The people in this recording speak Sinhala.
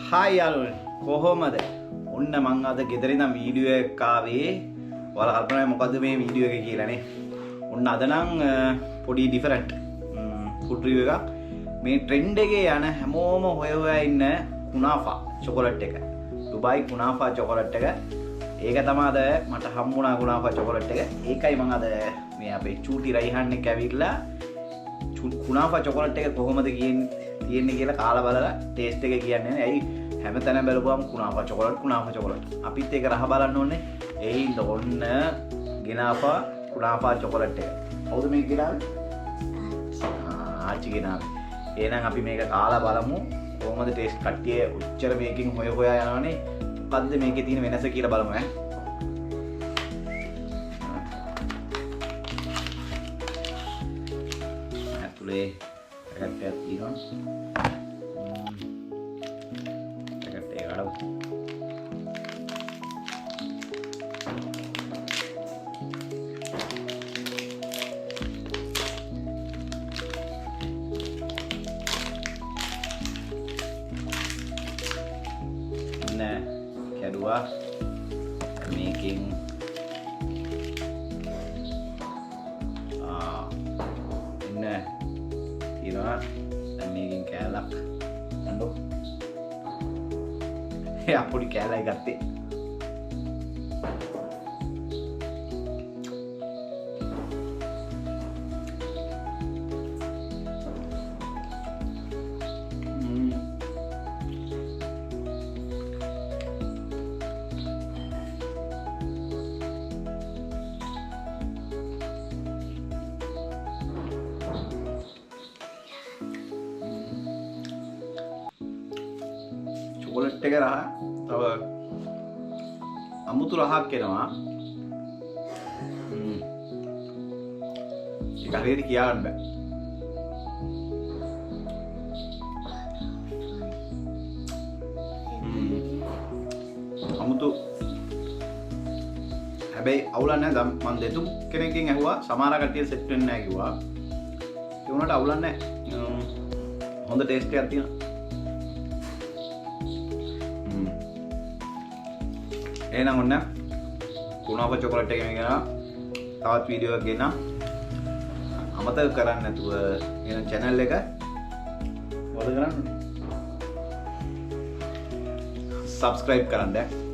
හායි යාළුවනේ කොහොමද? ඔන්න මං අද ගෙදර ඉඳන් වීඩියෝ එකක් ආවේ. ඔයාලා කල්පනා මොකද්ද මේ වීඩියෝ එක කියලා නේ. ඔන්න අද නම් පොඩි ඩිෆරන්ට් ෆුඩ් රිවිව් එකක්. මේ ට්‍රෙන්ඩ් එකේ යන හැමෝම හොය ඉන්න කුනාෆා චොකලට් එක. ඩුබායි කුනාෆා චොකලට් එක. ඒක තමයි අද මට හම්බුණා කුනාෆා චොකලට් එක. ඒකයි මං අද මේ අපේ චූටි රයිහන් එක ඇවිල්ලා කුනාෆා චොකලට් එක කොහොමද තියෙන්නේ කියලා කාලා බලලා ටේස්ට් එක කියන්නේ නේ. ඇයි හැමතැනම බලපුවම කුනාෆා චොකලට් අපිත් ඒක රහ බලන්න ඕනේ. ඒ හින්දා ඔන්න ගෙනාපා කුනාෆා චොකලට් එක. කවුද මේක ගෙනාවේ? ආච්චි ගෙනාවේ. එහෙනම් අපි මේක කාලා බලමු කොහොමද ටේස්ට්. කට්ටිය උච්චර මේකෙන් හොයා යනවනේ. මොකද්ද මේකේ තියෙන වෙනස කියලා බලමු ඈ. ඇතුලේ පැකට් එකක් තියෙනවා. පැකට් එක අරමු. නෑ කැඩුවා මේකෙන්. නෑ තියනවා දැන් මේකෙන් කෑල්ලක් නඩෝ. එයා පොඩි කෑල්ලයි ගත්තේ. චොකලට් එක රහ තව අමුතු රහක් එනවා. ඒක හරියට කියන්න බෑ. අමුතු හැබැයි අවුලක් නැහැ. දැන් මම දෙතුන් කෙනෙක්ගෙන් ඇහුවා සමහර කට්ටිය සෙට් වෙන්නේ නැහැ කිව්වා. ඒ වුණාට අවුලක් නැහැ. හොඳ ටේස්ට් එකක් තියෙනවා. එහෙනම් ඔන්න කුනාෆා චොකලට් එක ගෙනා තවත් වීඩියෝ එකක් ගෙනා. අමතක කරන්නේ නැතුව එන channel එක follow කරන්න. subscribe කරන්න.